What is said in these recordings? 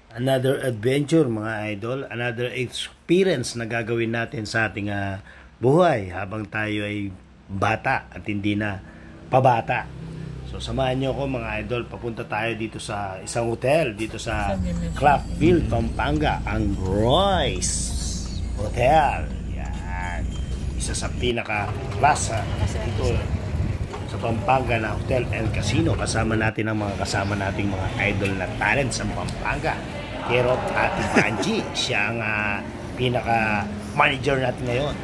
Another adventure mga idol, another experience na gagawin natin sa ating buhay habang tayo ay bata at hindi na pabata. So samahan nyo ako mga idol, papunta tayo dito sa isang hotel dito sa Craftfield, Pampanga, ang Royce Hotel. Yan, isa sa pinaka-plaza dito sa Pampanga na hotel and casino. Kasama natin ang mga kasama nating mga idol na talent sa Pampanga. Kerot Ate Banji, siya ang pinaka-manager natin ngayon.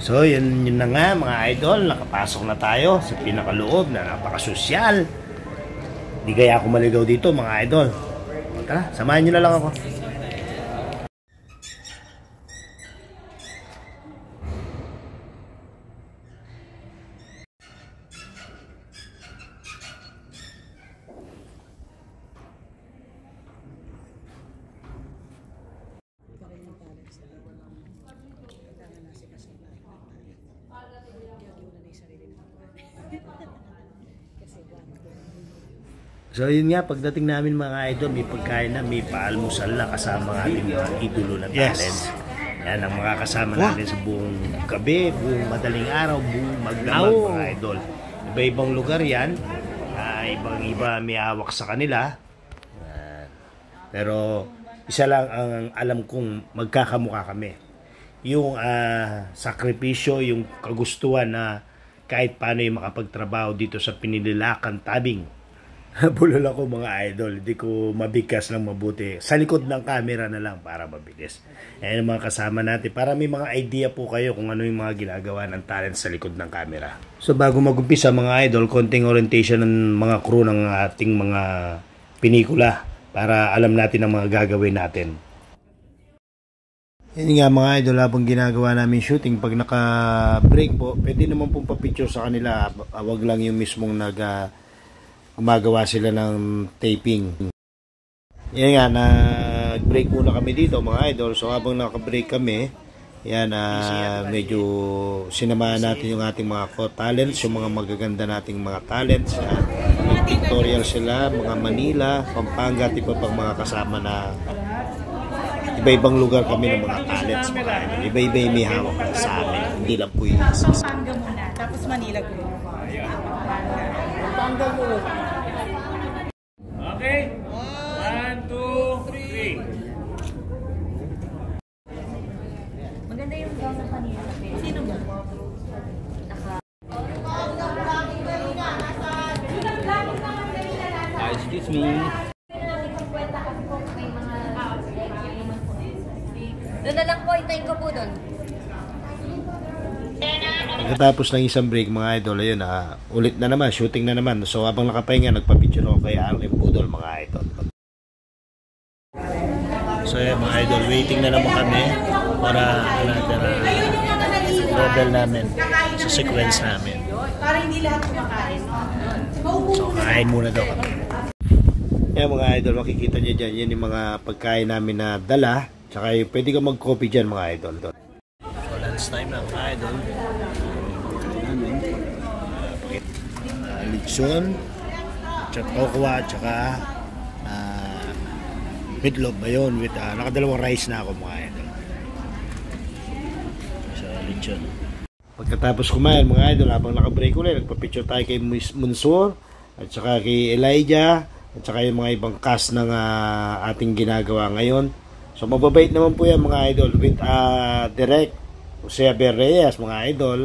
So yun na nga mga idol, nakapasok na tayo sa pinakaloob na napakasosyal. Di kaya ako maligaw dito mga idol. Tara, samahan nyo na lang ako. So yun nga, pagdating namin mga idol, may pagkain na, may paalmusal na kasama ating mga idolo na talent. Yan ang mga kasama natin sa buong gabi, buong madaling araw, buong magdamag mga idol. Iba-ibang lugar yan, ibang-iba may hawak sa kanila. Pero isa lang ang alam kong magkakamukha kami. Yung sakripisyo, yung kagustuhan na kahit paano yung makapagtrabaho dito sa Pinilakan Tabing. Bulol ako mga idol, hindi ko mabigkas ng mabuti. Sa likod ng camera na lang para mabilis. Ayan ang mga kasama natin para may mga idea po kayo kung ano yung mga ginagawa ng talent sa likod ng camera. So bago mag-umpisa mga idol, konting orientation ng mga crew ng ating mga pinikula para alam natin ang mga gagawin natin. Yan nga mga idol, habang ginagawa namin shooting, pag naka-break po, pwede naman pong pa-picture sa kanila. Wag lang yung mismong gumagawa sila ng taping. Yan nga, nag-break muna kami dito mga idol. So habang naka-break kami, yan, medyo sinamahan natin yung ating mga co-talents, yung mga magaganda nating mga talents. May pictorial sila, mga Manila, Pampanga, at iba pang mga kasama na iba-ibang lugar kami ng mga talents mga idol. Iba-iba yung may hawak sa amin. Hindi lang po yung isa. Pampanga muna, tapos Manila ko. Pampanga muna. Okay? 1, 2, 3. Maganda yung gown ng kanina. Sino ba? Excuse me. Doon na lang po, hintayin ko po doon. Pagkatapos ng isang break mga idol, ayun ulit na naman, shooting na naman. So habang nakapahinga, nagpa-picture ako kay Arlen Budol mga idol. So yan mga idol, waiting na naman kami para another level namin sa sequence namin. Para hindi lahat kumakain. So kain muna daw kami. Yan mga idol, makikita nyo dyan, yan yung mga pagkain namin na dala. Tsaka pwede ka mag-copy dyan mga idol. So lunch time na mga idol. Lechon, okwa, tsaka meatloaf ba yun with nakadalawang rice na ako mga idol. So lechon. Pagkatapos kumain mga idol, habang nakabreak ulit, nagpa-picture tayo kay Munsur at saka kay Elijah at saka yung mga ibang cast ng ating ginagawa ngayon. So mababait naman po yan mga idol with Direct Jose Reyes mga idol.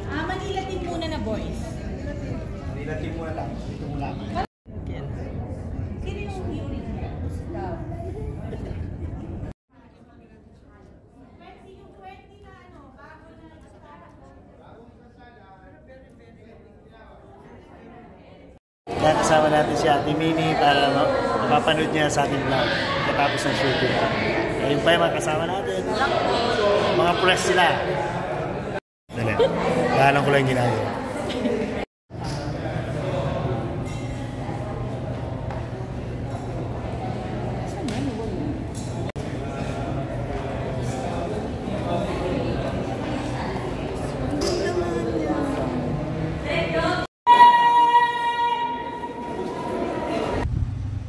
Manila team muna na boys. Manila team muna lang. Ito muna. Sino yung hero niya? Kasama natin si Ate Mini para mapapanood niya sa ating vlog pagkatapos ng shooting. Ayun pa yung mga kasama natin. Mga press sila. Dali. Bahalang ko lang yung ginagawa.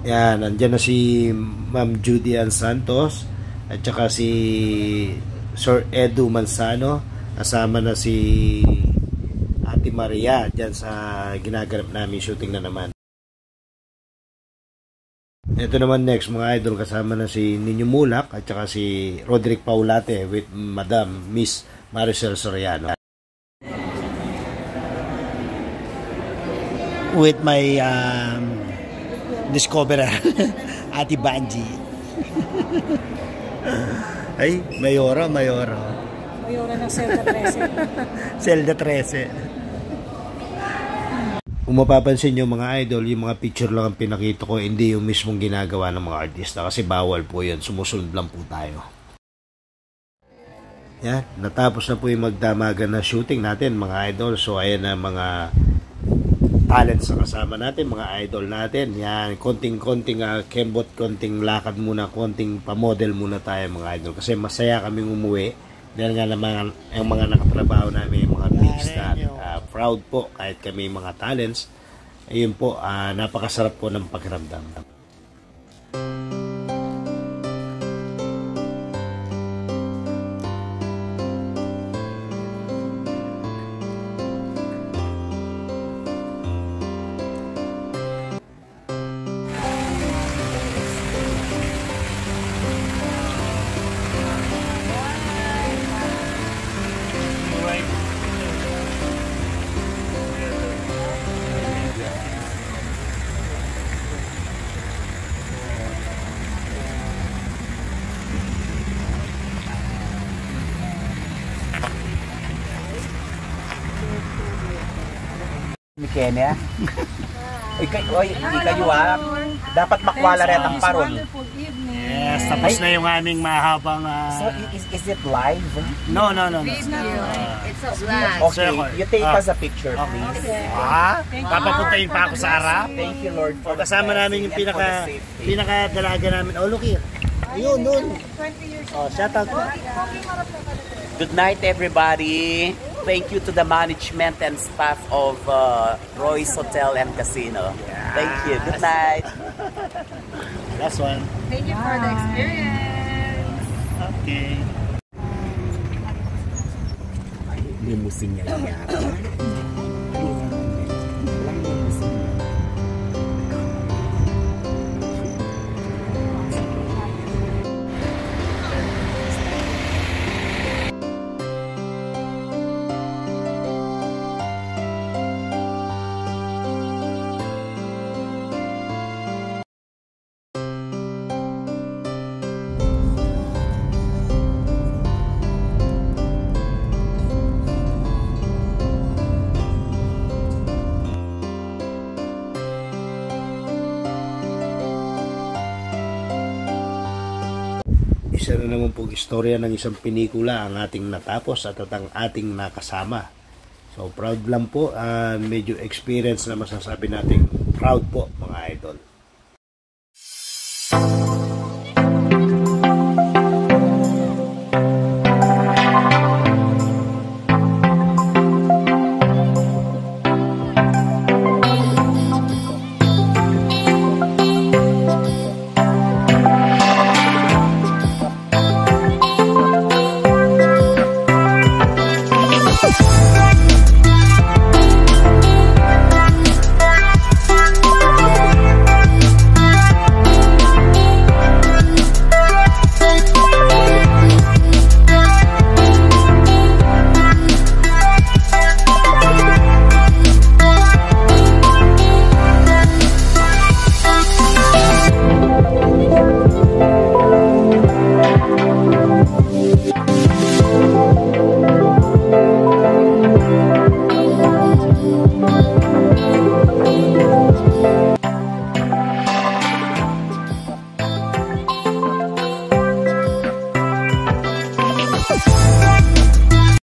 Yan, nandyan na si Ma'am Judy Ann Santos at saka si Sir Edu Manzano, kasama na si Ate Maria dyan sa ginaganap namin shooting na naman. Ito naman next mga idol, kasama na si Ninyo Mulak at saka si Roderick Paulate with Madam Miss Maricel Soriano. With my discoverer, Ate Banji. Ay, Mayora. Mayora ng Zelda 13. Zelda 13. Kung mapapansin nyo mga idol, yung mga picture lang ang pinakita ko, hindi yung mismong ginagawa ng mga artista kasi bawal po yun. Sumusunod lang po tayo. Yan, natapos na po yung magdamagan na shooting natin mga idol. So ayan na mga talents na kasama natin, mga idol natin. Yan, konting-konting kembot, konting lakad muna, konting pa-model muna tayo mga idol. Kasi masaya kaming umuwi. Dahil nga naman ang mga nakatrabaho namin, mga big star. Proud po kahit kami mga talents. Ayun po, napakasarap po ng pakiramdam. Kenya. Oy, hindi kayo dapat makwala rin ang parol. Yes, tapos na yung aming mahabang So is it live? No. It's a blast. Okay, you take us a picture please. Papapuntahin pa ako sa harap. Thank you Lord for Kasama namin yung pinaka-dalaga namin. Oh, look here. Ayun, doon. 20 years Oh, shout out. Good night everybody. Thank you to the management and staff of Roy's Hotel and Casino. Thank you. Good night. Last one. Thank you for the experience. Okay. Limusin niya yan. Isa na naman pong istorya ng isang pelikula ang ating natapos at ang ating nakasama. So proud lang po, medyo experience na masasabi natin proud po mga idol. Woo!